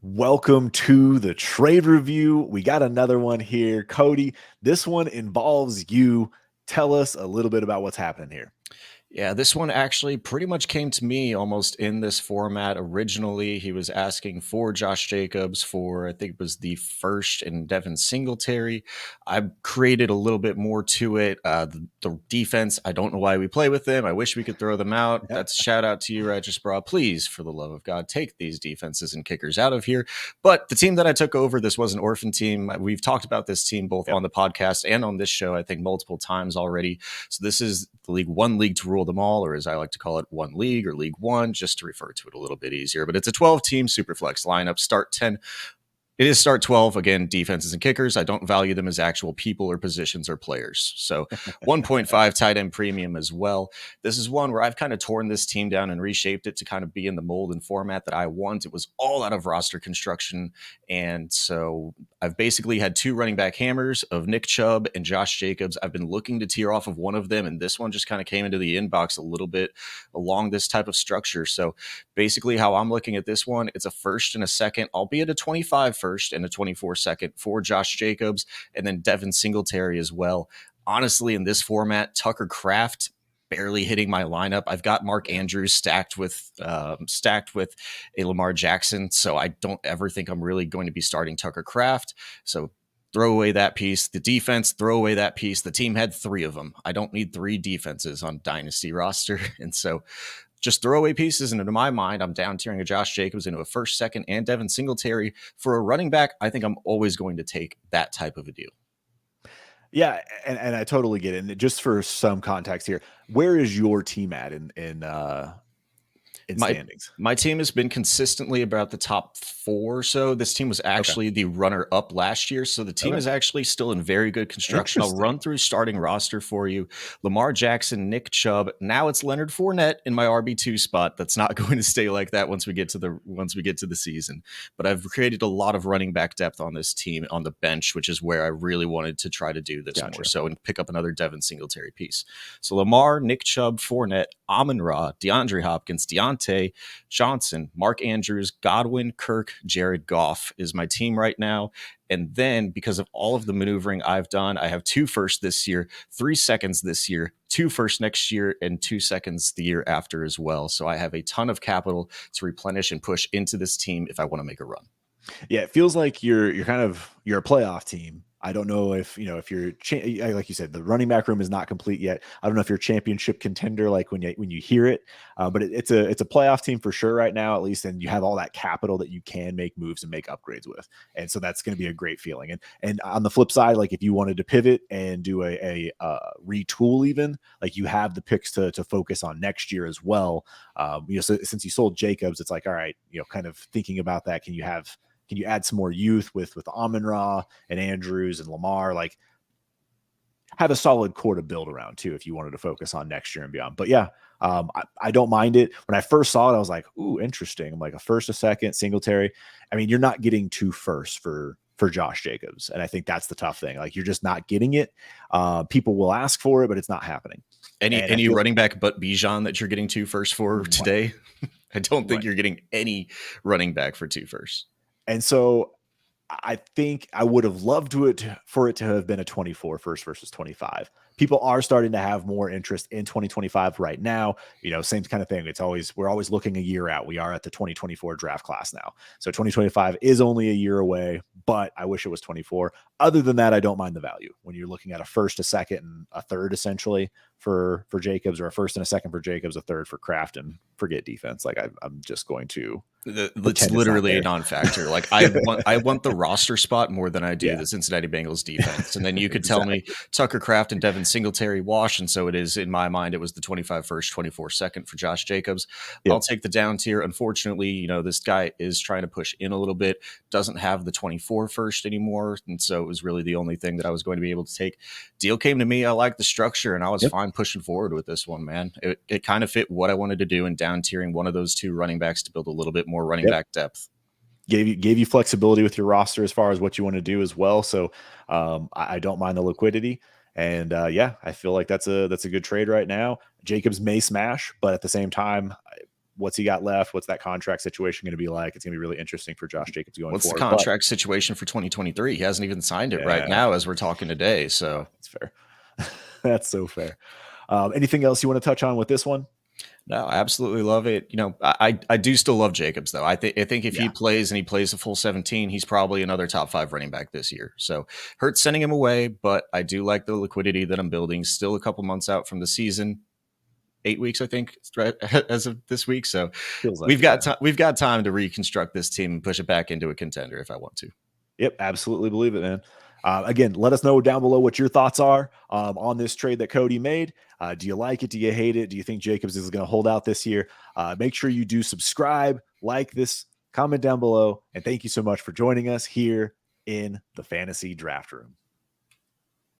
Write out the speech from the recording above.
Welcome to the trade review. We got another one here. Cody, this one involves you. Tell us a little bit about what's happening here. Yeah, this one actually pretty much came to me almost in this format. Originally, he was asking for Josh Jacobs for, I think it was the first and Devin Singletary. I created a little bit more to it. The defense, I don't know why we play with them. I wish we could throw them out. Yep. That's a shout out to you, Regis Bra. Please, for the love of God, take these defenses and kickers out of here. But the team that I took over, this was an orphan team. We've talked about this team both on the podcast and on this show, I think, multiple times already. So this is the League One league to rule them all, or as I like to call it, one league or League One, just to refer to it a little bit easier. But it's a 12-team Superflex lineup. Start 10. It is start 12. Again, defenses and kickers. I don't value them as actual people or positions or players. So 1.5 tight end premium as well. This is one where I've kind of torn this team down and reshaped it to kind of be in the mold and format that I want. It was all out of roster construction. And so I've basically had two running back hammers of Nick Chubb and Josh Jacobs. I've been looking to tear off of one of them, and this one just kind of came into the inbox a little bit along this type of structure. So basically how I'm looking at this one, it's a first and a second, albeit a 25 first and a 24 second for Josh Jacobs, and then Devin Singletary as well. Honestly, in this format, Tucker Kraft barely hitting my lineup. I've got Mark Andrews stacked with a Lamar Jackson, so I don't ever think I'm really going to be starting Tucker Kraft. So throw away that piece. The defense, throw away that piece. The team had three of them. I don't need three defenses on Dynasty roster, and so just throw away pieces. And in my mind, I'm down tiering a Josh Jacobs into a first, second, and Devin Singletary. For a running back, I think I'm always going to take that type of a deal. Yeah, and I totally get it. And just for some context here, where is your team at in standings? My team has been consistently about the top four. So this team was actually the runner up last year. So the team is actually still in very good construction. I'll run through starting roster for you. Lamar Jackson, Nick Chubb. Now it's Leonard Fournette in my RB2 spot. That's not going to stay like that once we get to the season. But I've created a lot of running back depth on this team on the bench, which is where I really wanted to try to do this more so and pick up another Devin Singletary piece. So Lamar, Nick Chubb, Fournette, Amon-Ra, DeAndre Hopkins, Deontay Johnson, Mark Andrews, Godwin, Kirk, Jared Goff is my team right now. And then because of all of the maneuvering I've done, I have 2 firsts this year, 3 seconds this year, 2 firsts next year, and 2 seconds the year after as well. So I have a ton of capital to replenish and push into this team if I want to make a run. Yeah, it feels like you're a playoff team. I don't know if you're like you said, the running back room is not complete yet. I don't know if you're a championship contender, like when you hear it, but it's a playoff team for sure right now, at least, and you have all that capital that you can make moves and make upgrades with, and so that's going to be a great feeling. And on the flip side, like if you wanted to pivot and do a retool, even like you have the picks to focus on next year as well. So since you sold Jacobs, it's like all right, kind of thinking about that. Can you add some more youth with Amon-Ra and Andrews and Lamar? Like, have a solid core to build around too if you wanted to focus on next year and beyond. But yeah, I don't mind it. When I first saw it, I was like, ooh, interesting. I'm like a first, a second, Singletary. I mean, you're not getting 2 firsts for Josh Jacobs, and I think that's the tough thing. Like, you're just not getting it. People will ask for it, but it's not happening. Any running back but Bijan that you're getting 2 firsts for today? I don't think you're getting any running back for 2 firsts. And so I think I would have loved for it to have been a 24 first versus 25. People are starting to have more interest in 2025 right now. Same kind of thing. We're always looking a year out. We are at the 2024 draft class now. So 2025 is only a year away, but I wish it was 24. Other than that, I don't mind the value when you're looking at a first, a second, and a third essentially for Jacobs, or a first and a second for Jacobs, a third for Kraft, and forget defense. Like I'm just going to. It's literally a non-factor. Like I want the roster spot more than I do the Cincinnati Bengals defense. And then you could tell me Tucker Kraft and Devin Singletary wash. And so it is, in my mind, it was the 25 first, 24 second for Josh Jacobs. Yep. I'll take the down tier. Unfortunately, this guy is trying to push in a little bit, doesn't have the 24 first anymore. And so it was really the only thing that I was going to be able to take. Deal came to me. I liked the structure, and I was fine pushing forward with this one, man. It kind of fit what I wanted to do in down tiering one of those 2 running backs to build a little bit more running back depth. Gave you flexibility with your roster as far as what you want to do as well. So I don't mind the liquidity. And I feel like that's a good trade right now. Jacobs may smash, but at the same time, what's he got left? What's that contract situation going to be like? It's going to be really interesting for Josh Jacobs going What's forward. the contract situation for 2023? He hasn't even signed it right now as we're talking today. So that's fair. That's so fair. Anything else you want to touch on with this one? No, I absolutely love it. You know, I do still love Jacobs though. I think if he plays and he plays a full 17, he's probably another top 5 running back this year. So hurts sending him away, but I do like the liquidity that I'm building. Still a couple months out from the season. 8 weeks, I think, right, as of this week. So we've got time to reconstruct this team and push it back into a contender if I want to. Yep, absolutely believe it, man. Again, let us know down below what your thoughts are on this trade that Cody made. Do you like it? Do you hate it? Do you think Jacobs is going to hold out this year? Make sure you do subscribe, like this, comment down below, and thank you so much for joining us here in the Fantasy Draft Room.